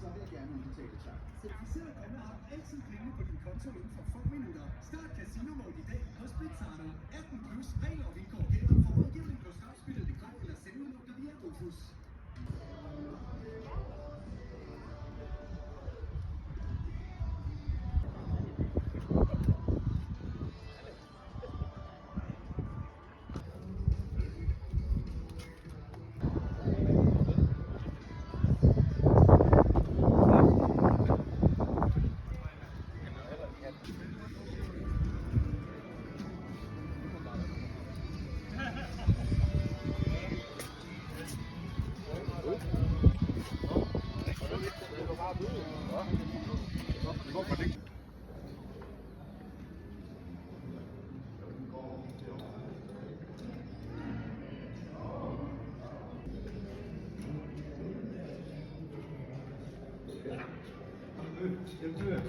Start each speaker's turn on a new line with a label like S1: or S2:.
S1: Så vil jeg gerne udbetale tak. Certificeret kunde har altid penge på din konto inden for få minutter. Start casino-mode i dag hos Blitzano. 18 plus regler og vilkår gælder for rådgivning på startspillet.dk eller selvudlugter via Rufus.
S2: Jeg dør.